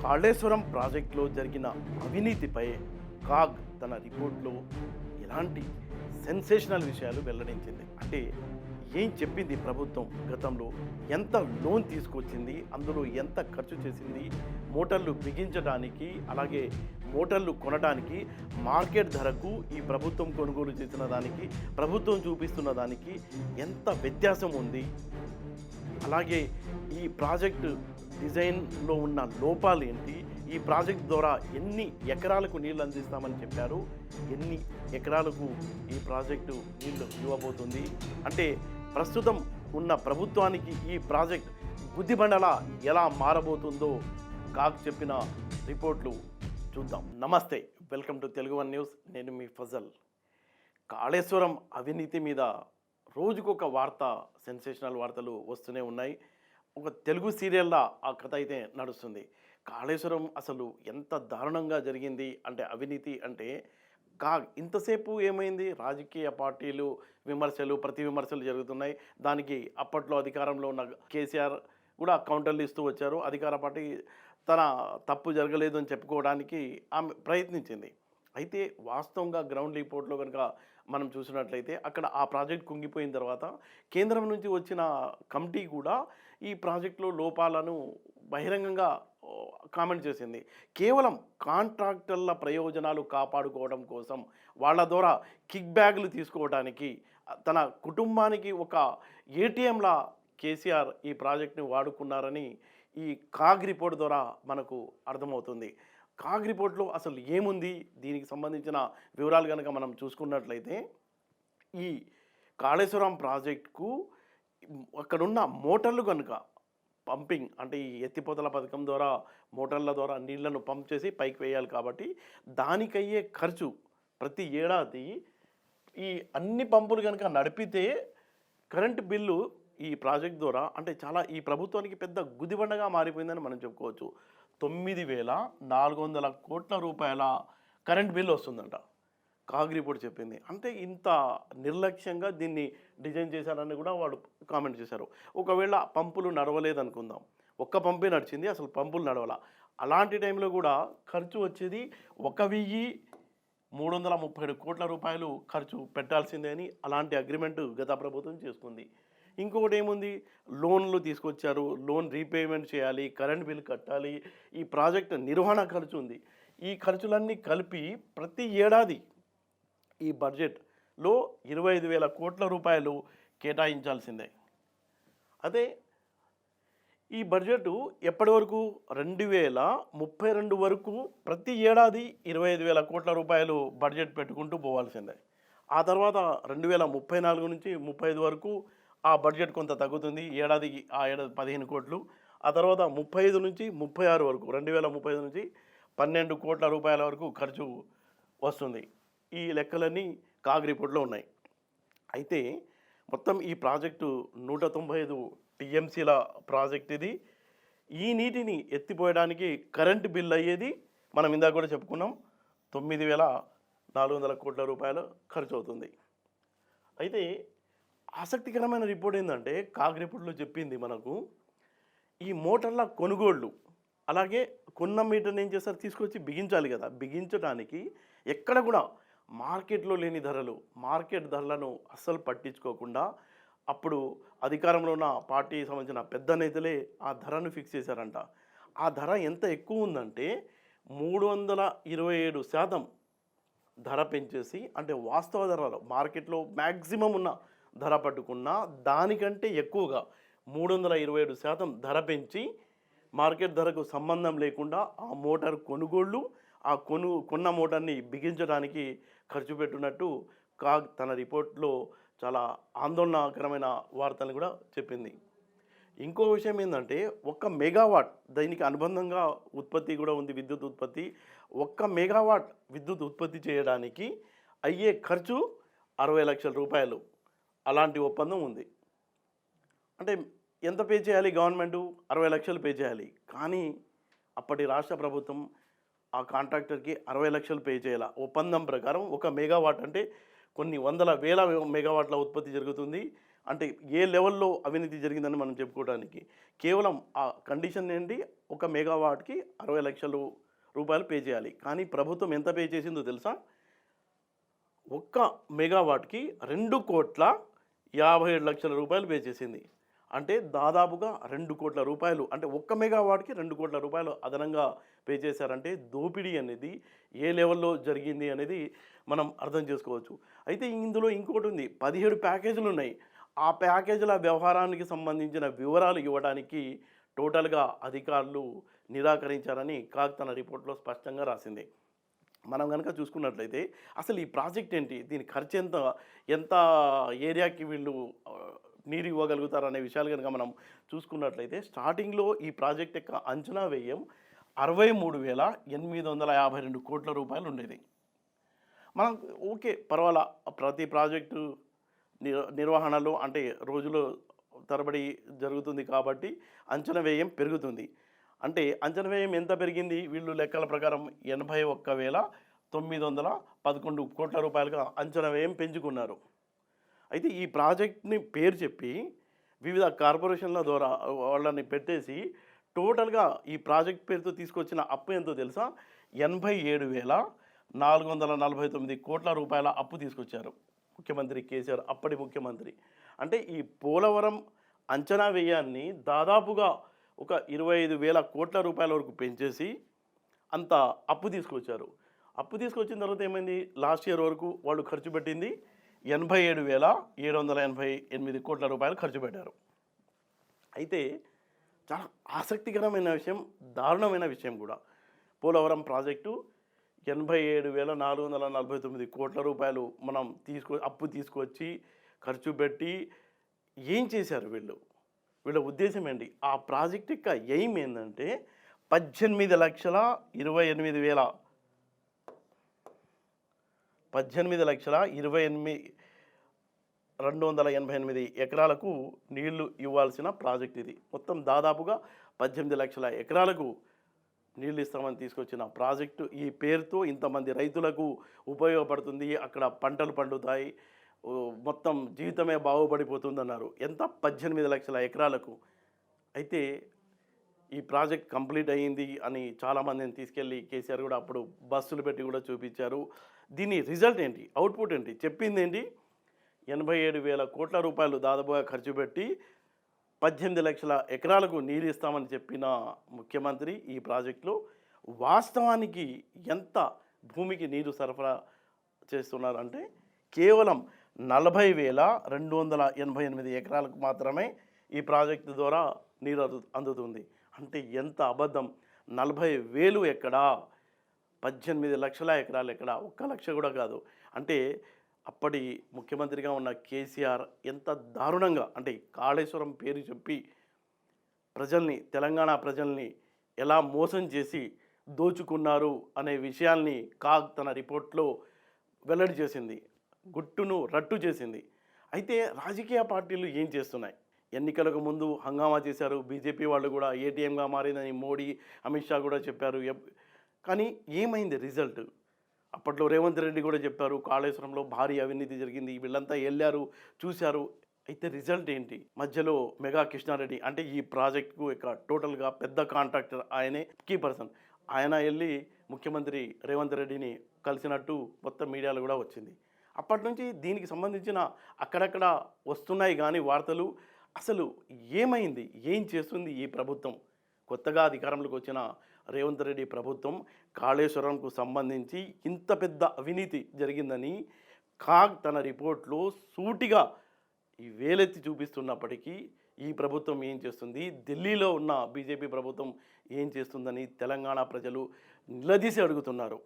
కాళేశ్వరం ప్రాజెక్టులో జరిగిన అవినీతిపై కాగ్ తన రిపోర్ట్లో ఎలాంటి సెన్సేషనల్ విషయాలు వెల్లడించింది. అంటే ఏం చెప్పింది ప్రభుత్వం గతంలో, ఎంత లోన్ తీసుకొచ్చింది, అందులో ఎంత ఖర్చు చేసింది, మోటార్లు బిగించడానికి అలాగే మోటార్లు కొనడానికి మార్కెట్ ధరకు ఈ ప్రభుత్వం కొనుగోలు చేసిన దానికి ప్రభుత్వం చూపిస్తున్న దానికి ఎంత వ్యత్యాసం ఉంది, అలాగే ఈ ప్రాజెక్టు డిజైన్లో ఉన్న లోపాలు ఏంటి, ఈ ప్రాజెక్ట్ ద్వారా ఎన్ని ఎకరాలకు నీళ్ళు అందిస్తామని చెప్పారు, ఎన్ని ఎకరాలకు ఈ ప్రాజెక్టు నీళ్ళు ఇవ్వబోతుంది, అంటే ప్రస్తుతం ఉన్న ప్రభుత్వానికి ఈ ప్రాజెక్ట్ గుదిబండలా ఎలా మారబోతుందో కాగ్ చెప్పిన రిపోర్ట్లు చూద్దాం. నమస్తే, welcome to Telugu one news. నేను మీ ఫజల్. కాళేశ్వరం అవినీతి మీద రోజుకొక వార్త, సెన్సేషనల్ వార్తలు వస్తూనే ఉన్నాయి. ఒక తెలుగు సీరియల్లా ఆ కథ అయితే నడుస్తుంది. కాళేశ్వరం అసలు ఎంత దారుణంగా జరిగింది అంటే అవినీతి అంటే ఇంతసేపు ఏమైంది, రాజకీయ పార్టీలు విమర్శలు ప్రతి విమర్శలు జరుగుతున్నాయి. దానికి అప్పట్లో అధికారంలో ఉన్న కేసీఆర్ కూడా కౌంటర్లు ఇస్తూ వచ్చారు. అధికార పార్టీ తన తప్పు జరగలేదు అని చెప్పుకోవడానికి ఆమె ప్రయత్నించింది. అయితే వాస్తవంగా గ్రౌండ్ రిపోర్ట్లో కనుక మనం చూసినట్లయితే అక్కడ ఆ ప్రాజెక్ట్ కుంగిపోయిన తర్వాత కేంద్రం నుంచి వచ్చిన కమిటీ కూడా ఈ ప్రాజెక్టులో లోపాలను బహిరంగంగా కామెంట్ చేసింది. కేవలం కాంట్రాక్టర్ల ప్రయోజనాలు కాపాడుకోవడం కోసం, వాళ్ళ ద్వారా కిక్ బ్యాగులు తీసుకోవడానికి, తన కుటుంబానికి ఒక ఏటీఎంలా కేసీఆర్ ఈ ప్రాజెక్ట్ని వాడుకున్నారని ఈ కాగ్ రిపోర్ట్ ద్వారా మనకు అర్థమవుతుంది. కాగ్ రిపోర్ట్లో అసలు ఏముంది, దీనికి సంబంధించిన వివరాలు కనుక మనం చూసుకున్నట్లయితే ఈ కాళేశ్వరం ప్రాజెక్టుకు అక్కడున్న మోటార్లు కనుక పంపింగ్ అంటే ఈ ఎత్తిపోతల పథకం ద్వారా మోటార్ల ద్వారా నీళ్లను పంప్ చేసి పైకి వేయాలి కాబట్టి దానికయ్యే ఖర్చు ప్రతి ఏడాది ఈ అన్ని పంపులు కనుక నడిపితే కరెంటు బిల్లు ఈ ప్రాజెక్ట్ ద్వారా అంటే చాలా ఈ ప్రభుత్వానికి పెద్ద గుదిబండగా మారిపోయిందని మనం చెప్పుకోవచ్చు. 9,400 కోట్ల రూపాయల కరెంట్ బిల్లు వస్తుందంట, కాగ్ రిపోర్ట్ చెప్పింది. అంటే ఇంత నిర్లక్ష్యంగా దీన్ని డిజైన్ చేశారని కూడా వాడు కామెంట్ చేశారు. ఒకవేళ పంపులు నడవలేదనుకుందాం, ఒక్క పంపే నడిచింది, అసలు పంపులు నడవల, అలాంటి టైంలో కూడా ఖర్చు వచ్చేది 1,337 కోట్ల రూపాయలు ఖర్చు పెట్టాల్సిందే అని అలాంటి అగ్రిమెంట్ గత ప్రభుత్వం చేసుకుంది. ఇంకొకటి ఏముంది, లోన్లు తీసుకొచ్చారు, లోన్ రీపేమెంట్ చేయాలి, కరెంట్ బిల్ కట్టాలి, ఈ ప్రాజెక్ట్ నిర్వహణ ఖర్చు ఉంది. ఈ ఖర్చులన్నీ కలిపి ప్రతి ఏడాది ఈ బడ్జెట్లో 25,000 కోట్ల రూపాయలు కేటాయించాల్సిందే. అదే ఈ బడ్జెట్ ఎప్పటి వరకు 2032 వరకు ప్రతి ఏడాది 25,000 కోట్ల రూపాయలు బడ్జెట్ పెట్టుకుంటూ పోవాల్సిందే. ఆ తర్వాత 2034 నుంచి 35 వరకు ఆ బడ్జెట్ కొంత తగ్గుతుంది, ఏడాదికి ఆ ఏడాది 15 కోట్లు. ఆ తర్వాత 35 నుంచి 36 వరకు 2035 నుంచి 12 కోట్ల రూపాయల వరకు ఖర్చు వస్తుంది. ఈ లెక్కలన్నీ కాగ్ రిపోర్ట్లో ఉన్నాయి. అయితే మొత్తం ఈ ప్రాజెక్టు 195 టీఎంసీల ప్రాజెక్ట్ ఇది. ఈ నీటిని ఎత్తిపోయడానికి కరెంటు బిల్ అయ్యేది మనం ఇందాక కూడా చెప్పుకున్నాం 9,400 కోట్ల రూపాయలు ఖర్చు అవుతుంది. అయితే ఆసక్తికరమైన రిపోర్ట్ ఏంటంటే కాగ్ రిపోర్ట్లో చెప్పింది మనకు ఈ మోటార్ల కొనుగోళ్ళు, అలాగే కొన్న మీటర్ని ఏం చేస్తారు, తీసుకొచ్చి బిగించాలి కదా, బిగించడానికి ఎక్కడ కూడా మార్కెట్లో లేని ధరలు, మార్కెట్ ధరలను అస్సలు పట్టించుకోకుండా అప్పుడు అధికారంలో ఉన్న పార్టీ సంబంధించిన పెద్ద నేతలే ఆ ధరను ఫిక్స్ చేశారంట. ఆ ధర ఎంత ఎక్కువ ఉందంటే 327% ధర పెంచేసి, అంటే వాస్తవ ధరలో మార్కెట్లో మ్యాక్సిమం ఉన్న ధర పట్టుకున్న దానికంటే ఎక్కువగా 327% ధర పెంచి మార్కెట్ ధరకు సంబంధం లేకుండా ఆ మోటార్ కొనుగోళ్ళు, ఆ కొన్న మోటార్ని బిగించడానికి ఖర్చు పెట్టినట్టు కాగ్ తన రిపోర్ట్లో చాలా ఆందోళనకరమైన వార్తలు కూడా చెప్పింది. ఇంకో విషయం ఏంటంటే 1 మెగావాట్ దీనికి అనుబంధంగా ఉత్పత్తి కూడా ఉంది, విద్యుత్ ఉత్పత్తి. 1 మెగావాట్ విద్యుత్ ఉత్పత్తి చేయడానికి అయ్యే ఖర్చు 60 లక్షల రూపాయలు. అలాంటి ఒప్పందం ఉంది. అంటే ఎంత పే చేయాలి గవర్నమెంటు? 60 లక్షలు పే చేయాలి. కానీ అప్పటి రాష్ట్ర ప్రభుత్వం ఆ కాంట్రాక్టర్కి 60 లక్షలు పే చేయాల. ఒప్పందం ప్రకారం 1 మెగావాట్ అంటే కొన్ని వందల వేల మెగావాట్ల ఉత్పత్తి జరుగుతుంది. అంటే ఏ లెవెల్లో అవినీతి జరిగిందని మనం చెప్పుకోవడానికి కేవలం ఆ కండిషన్ ఏంటి, 1 మెగావాట్కి 60 లక్షలు రూపాయలు పే చేయాలి. కానీ ప్రభుత్వం ఎంత పే చేసిందో తెలుసా? 1 మెగావాట్కి 2,57,00,000 రూపాయలు పే చేసింది. అంటే దాదాపుగా 2,00,00,000 రూపాయలు, అంటే 1 మెగావాట్కి 2,00,00,000 రూపాయలు అదనంగా పే చేశారంటే దోపిడీ అనేది ఏ లెవెల్లో జరిగింది అనేది మనం అర్థం చేసుకోవచ్చు. అయితే ఇందులో ఇంకోటి ఉంది, 17 ప్యాకేజీలు ఉన్నాయి. ఆ ప్యాకేజీల వ్యవహారానికి సంబంధించిన వివరాలు ఇవ్వడానికి టోటల్గా అధికారులు నిరాకరించారని కాగ్ తన రిపోర్ట్లో స్పష్టంగా రాసింది. మనం కనుక చూసుకున్నట్లయితే అసలు ఈ ప్రాజెక్ట్ ఏంటి, దీని ఖర్చు ఎంత, ఎంత ఏరియాకి వీళ్ళు నీరు ఇవ్వగలుగుతారు అనే విషయాలు కనుక మనం చూసుకున్నట్లయితే స్టార్టింగ్లో ఈ ప్రాజెక్ట్ యొక్క అంచనా వ్యయం 63,852 కోట్ల రూపాయలు ఉండేది. మనం ఓకే పర్వాలా, ప్రతి ప్రాజెక్టు నిర్వహణలో అంటే రోజులు తరబడి జరుగుతుంది కాబట్టి అంచనా వ్యయం పెరుగుతుంది. అంటే అంచనా వ్యయం ఎంత పెరిగింది, వీళ్ళు లెక్కల ప్రకారం 81,911 కోట్ల రూపాయలుగా అంచనా వ్యయం పెంచుకున్నారు. అయితే ఈ ప్రాజెక్ట్ని పేరు చెప్పి వివిధ కార్పొరేషన్ల ద్వారా వాళ్ళని పెట్టేసి టోటల్గా ఈ ప్రాజెక్ట్ పేరుతో తీసుకొచ్చిన అప్పు ఎంతో తెలుసా? 87,449 కోట్ల రూపాయల అప్పు తీసుకొచ్చారు ముఖ్యమంత్రి కేసీఆర్, అప్పటి ముఖ్యమంత్రి. అంటే ఈ పోలవరం అంచనా వ్యయాన్ని దాదాపుగా ఒక 25,000 కోట్ల రూపాయల వరకు పెంచేసి అంత అప్పు తీసుకొచ్చారు. అప్పు తీసుకొచ్చిన తర్వాత ఏమైంది, లాస్ట్ ఇయర్ వరకు వాళ్ళు ఖర్చు పెట్టింది 87,788 కోట్ల రూపాయలు ఖర్చు పెట్టారు. అయితే చాలా ఆసక్తికరమైన విషయం, దారుణమైన విషయం కూడా, పోలవరం ప్రాజెక్టు 87,449 కోట్ల రూపాయలు మనం అప్పు తీసుకొచ్చి ఖర్చు పెట్టి ఏం చేశారు వీళ్ళు, వీళ్ళ ఉద్దేశం ఏంటి? ఆ ప్రాజెక్ట్ యొక్క ఎయిమ్ ఏంటంటే 18,28,288 ఎకరాలకు నీళ్లు ఇవ్వాల్సిన ప్రాజెక్ట్ ఇది. మొత్తం దాదాపుగా 18 లక్షల ఎకరాలకు నీళ్ళు ఇస్తామని తీసుకొచ్చిన ప్రాజెక్టు ఈ పేరుతో ఇంతమంది రైతులకు ఉపయోగపడుతుంది, అక్కడ పంటలు పండుతాయి, మొత్తం జీవితమే బాగుపడిపోతుందన్నారు. ఎంత? 18 లక్షల ఎకరాలకు. అయితే ఈ ప్రాజెక్ట్ కంప్లీట్ అయ్యింది అని చాలామందిని తీసుకెళ్ళి కేసీఆర్ కూడా అప్పుడు బస్సులు పెట్టి కూడా చూపించారు. దీని రిజల్ట్ ఏంటి, అవుట్పుట్ ఏంటి, చెప్పింది ఏంటి? 87,000 కోట్ల రూపాయలు దాదాపుగా ఖర్చు పెట్టి 18 లక్షల ఎకరాలకు నీళ్ళు ఇస్తామని చెప్పిన ముఖ్యమంత్రి ఈ ప్రాజెక్టులో వాస్తవానికి ఎంత భూమికి నీరు సరఫరా చేస్తున్నారంటే కేవలం 40,288 ఎకరాలకు మాత్రమే ఈ ప్రాజెక్టు ద్వారా నీరు అందుతుంది. అంటే ఎంత అబద్ధం! 40,000 ఎక్కడా, 18 లక్షల ఎకరాలు ఎక్కడా, 1 లక్ష కూడా కాదు. అంటే అప్పటి ముఖ్యమంత్రిగా ఉన్న కేసీఆర్ ఎంత దారుణంగా, అంటే కాళేశ్వరం పేరు చెప్పి ప్రజల్ని, తెలంగాణ ప్రజల్ని ఎలా మోసం చేసి దోచుకున్నారు అనే విషయాల్ని కాగ్ తన రిపోర్ట్లో వెల్లడి చేసింది, గుట్టును రట్టు చేసింది. అయితే రాజకీయ పార్టీలు ఏం చేస్తున్నాయి? ఎన్నికలకు ముందు హంగామా చేశారు, బీజేపీ వాళ్ళు కూడా ఏటీఎంగా మారిందని మోడీ, అమిత్ షా కూడా చెప్పారు. కానీ ఏమైంది రిజల్ట్? అప్పట్లో రేవంత్ రెడ్డి కూడా చెప్పారు కాళేశ్వరంలో భారీ అవినీతి జరిగింది, వీళ్ళంతా వెళ్ళారు చూశారు. అయితే రిజల్ట్ ఏంటి? మధ్యలో మెగా కృష్ణారెడ్డి, అంటే ఈ ప్రాజెక్టుకు ఇక టోటల్గా పెద్ద కాంట్రాక్టర్, ఆయనే కీ పర్సన్, ఆయన వెళ్ళి ముఖ్యమంత్రి రేవంత్ రెడ్డిని కలిసినట్టు మొత్తం మీడియాలో కూడా వచ్చింది. అప్పటి నుంచి దీనికి సంబంధించిన అక్కడక్కడ వస్తున్నాయి కానీ వార్తలు. అసలు ఏమైంది, ఏం చేస్తుంది ఈ ప్రభుత్వం? కొత్తగా అధికారంలోకి వచ్చిన రేవంత్ రెడ్డి ప్రభుత్వం కాళేశ్వరంకు సంబంధించి ఇంత పెద్ద అవినీతి జరిగిందని కాగ్ తన రిపోర్ట్లో సూటిగా ఈ వేలెత్తి చూపిస్తున్నప్పటికీ ఈ ప్రభుత్వం ఏం చేస్తుంది, ఢిల్లీలో ఉన్న బీజేపీ ప్రభుత్వం ఏం చేస్తుందని తెలంగాణ ప్రజలు నిలదీసి అడుగుతున్నారు.